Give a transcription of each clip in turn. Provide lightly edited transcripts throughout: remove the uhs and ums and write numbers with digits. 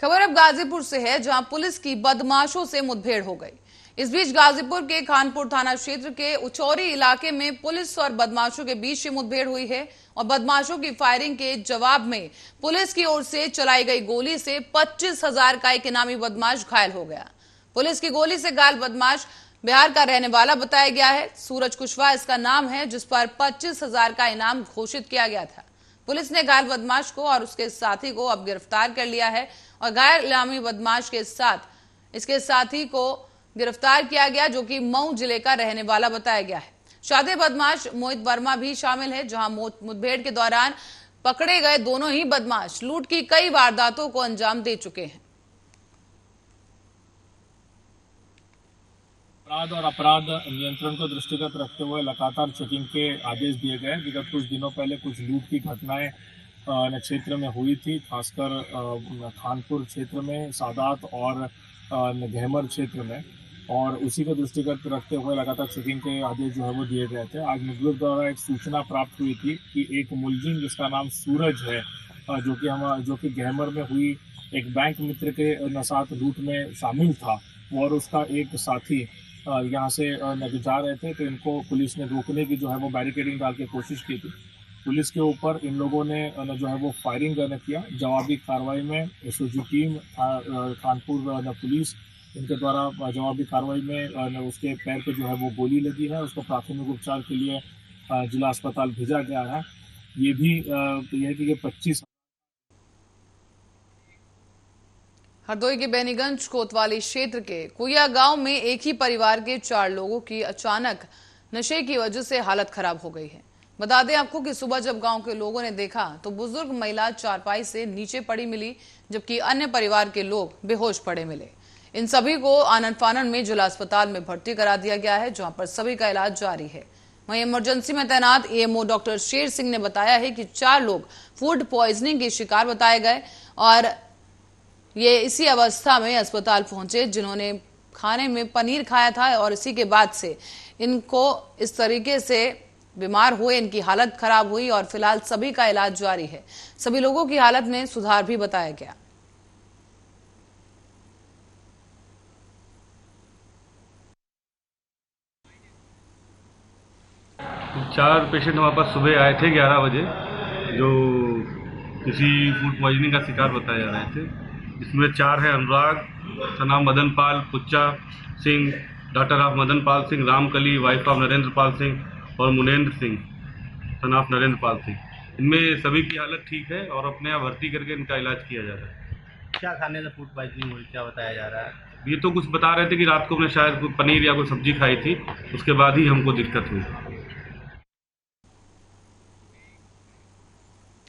खबर अब गाजीपुर से है, जहां पुलिस की बदमाशों से मुठभेड़ हो गई। इस बीच गाजीपुर के खानपुर थाना क्षेत्र के उचौरी इलाके में पुलिस और बदमाशों के बीच मुठभेड़ हुई है और बदमाशों की फायरिंग के जवाब में पुलिस की ओर से चलाई गई गोली से 25,000 का एक इनामी बदमाश घायल हो गया। पुलिस की गोली से घायल बदमाश बिहार का रहने वाला बताया गया है। सूरज कुशवाहा इसका नाम है, जिस पर 25,000 का इनाम घोषित किया गया था। पुलिस ने घायल बदमाश को और उसके साथी को अब गिरफ्तार कर लिया है और घायल इनामी बदमाश के साथ इसके साथी को गिरफ्तार किया गया, जो कि मऊ जिले का रहने वाला बताया गया है। शातिर बदमाश मोहित वर्मा भी शामिल है, जहां मुठभेड़ के दौरान पकड़े गए दोनों ही बदमाश लूट की कई वारदातों को अंजाम दे चुके हैं। अपराध और अपराध नियंत्रण को दृष्टिगत रखते हुए लगातार चेकिंग के आदेश दिए गए। विगत कुछ दिनों पहले कुछ लूट की घटनाएं क्षेत्र में हुई थी, खासकर खानपुर क्षेत्र में, सादात और घेमर क्षेत्र में, और उसी को दृष्टिगत रखते हुए लगातार चेकिंग के आदेश जो है वो दिए गए थे। आज मुखबिर द्वारा एक सूचना प्राप्त हुई थी कि एक मुलजिम जिसका नाम सूरज है, जो कि घेमर में हुई एक बैंक मित्र के साथ लूट में शामिल था, और उसका एक साथी यहाँ से जा रहे थे, तो इनको पुलिस ने रोकने की जो है वो बैरिकेडिंग डाल के कोशिश की थी। पुलिस के ऊपर इन लोगों ने जो है वो फायरिंग किया। जवाबी कार्रवाई में एसओजी टीम, खानपुर पुलिस, इनके द्वारा जवाबी कार्रवाई में उसके पैर पे जो है वो गोली लगी है। उसको प्राथमिक उपचार के लिए जिला अस्पताल भेजा गया है। ये भी है कि ये 25। हरदोई के बेनीगंज कोतवाली क्षेत्र के कुया गांव में एक ही परिवार के 4 लोगों की अचानक नशे की वजह से हालत खराब हो गई है। बता दें आपको कि सुबह जब गांव के लोगों ने देखा तो बुजुर्ग महिला चारपाई से नीचे पड़ी मिली, जबकि अन्य परिवार के लोग बेहोश पड़े मिले। इन सभी को आनन फानन में जिला अस्पताल में भर्ती करा दिया गया है, जहां पर सभी का इलाज जारी है। वहीं इमरजेंसी में तैनात एएमओ डॉक्टर शेर सिंह ने बताया है कि 4 लोग फूड पॉइजनिंग के शिकार बताए गए और ये इसी अवस्था में अस्पताल पहुंचे, जिन्होंने खाने में पनीर खाया था और इसी के बाद से इनको इस तरीके से बीमार हुए, इनकी हालत खराब हुई और फिलहाल सभी का इलाज जारी है। सभी लोगों की हालत में सुधार भी बताया गया। चार पेशेंट हमारे पास सुबह आए थे 11 बजे, जो किसी फूड पॉइजनिंग का शिकार बताए जा रहे थे। इसमें 4 है अनुराग, सनाम मदन पाल, पुच्चा Singh, doctor of Madan Pal Singh, Ramkali wife of Narendra Pal Singh, और मुनेंद्र सिंह सन ऑफ नरेंद्र पाल सिंह। इनमें सभी की हालत ठीक है और अपने यहाँ भर्ती करके इनका इलाज किया जा रहा है। क्या खाने से फूड पॉइजनिंग हुई, क्या बताया जा रहा है? ये तो कुछ बता रहे थे कि रात को हमने शायद कोई पनीर या कोई सब्जी खाई थी, उसके बाद ही हमको दिक्कत हुई।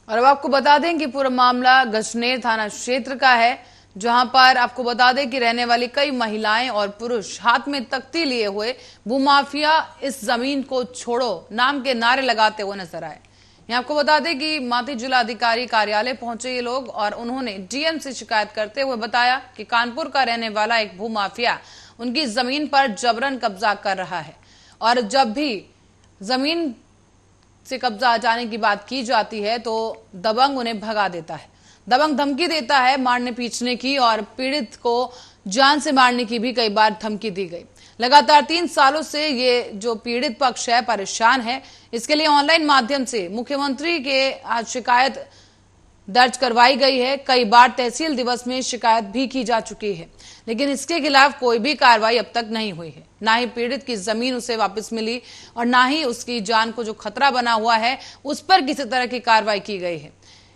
और अब आपको बता दें कि पूरा मामला गजनेर थाना क्षेत्र का है, जहां पर आपको बता दें कि रहने वाली कई महिलाएं और पुरुष हाथ में तख्ती लिए हुए भूमाफिया इस जमीन को छोड़ो नाम के नारे लगाते हुए नजर आए। यहां आपको बता दें कि माती जिला अधिकारी कार्यालय पहुंचे ये लोग और उन्होंने डीएम से शिकायत करते हुए बताया कि कानपुर का रहने वाला एक भूमाफिया उनकी जमीन पर जबरन कब्जा कर रहा है, और जब भी जमीन से कब्जा हटाने की बात की जाती है तो दबंग उन्हें भगा देता है। दबंग धमकी देता है मारने पीटने की, और पीड़ित को जान से मारने की भी कई बार धमकी दी गई। लगातार 3 सालों से ये जो पीड़ित पक्ष है परेशान है। इसके लिए ऑनलाइन माध्यम से मुख्यमंत्री के आज शिकायत दर्ज करवाई गई है। कई बार तहसील दिवस में शिकायत भी की जा चुकी है, लेकिन इसके खिलाफ कोई भी कार्रवाई अब तक नहीं हुई है। ना ही पीड़ित की जमीन उसे वापस मिली और ना ही उसकी जान को जो खतरा बना हुआ है उस पर किसी तरह की कार्रवाई की गई है।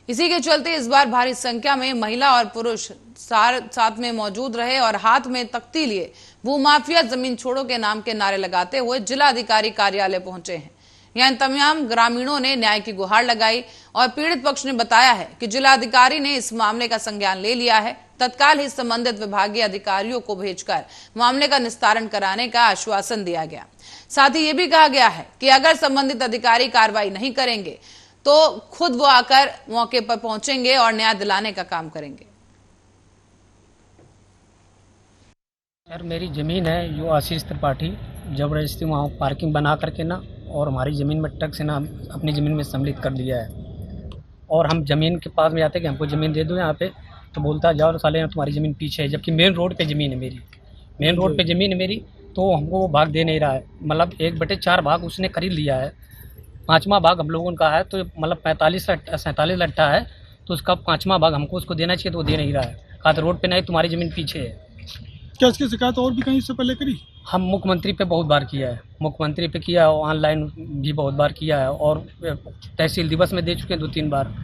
इसी के चलते इस बार भारी संख्या में महिला और पुरुष साथ में मौजूद रहे और हाथ में तख्ती लिए भूमाफिया जमीन छोड़ो के नाम के नारे लगाते हुए जिला अधिकारी कार्यालय पहुंचे हैं। यहाँ तमाम ग्रामीणों ने न्याय की गुहार लगाई और पीड़ित पक्ष ने बताया है कि जिलाधिकारी ने इस मामले का संज्ञान ले लिया है। तत्काल ही संबंधित विभागीय अधिकारियों को भेजकर मामले का निस्तारण कराने का आश्वासन दिया गया। साथ ही ये भी कहा गया है कि अगर संबंधित अधिकारी कार्रवाई नहीं करेंगे तो खुद वो आकर मौके पर पहुंचेंगे और न्याय दिलाने का काम करेंगे। सर, मेरी ज़मीन है जो आशीष त्रिपाठी जबरदस्ती वहाँ पार्किंग बना करके ना, और हमारी ज़मीन में ट्रक से ना अपनी ज़मीन में सम्मिलित कर लिया है। और हम ज़मीन के पास में जाते कि हमको ज़मीन दे दो यहाँ पे, तो बोलता है जाओ साले तुम्हारी ज़मीन पीछे है, जबकि मेन रोड पे ज़मीन है मेरी, मेन रोड पे ज़मीन है मेरी। तो हमको वो भाग दे नहीं रहा है, मतलब 1/4 भाग उसने खरीद लिया है, 5वां भाग हम लोगों का है। तो मतलब 47 लट्ठा है, तो उसका 5वां भाग हमको उसको देना चाहिए, तो वो दे नहीं रहा है। कहा तो रोड पे नहीं, तुम्हारी ज़मीन पीछे है। क्या इसकी शिकायत और भी कहीं इससे पहले करी? हम मुख्यमंत्री पे बहुत बार किया है, मुख्यमंत्री पे किया है, ऑनलाइन भी बहुत बार किया है, और तहसील दिवस में दे चुके हैं 2-3 बार।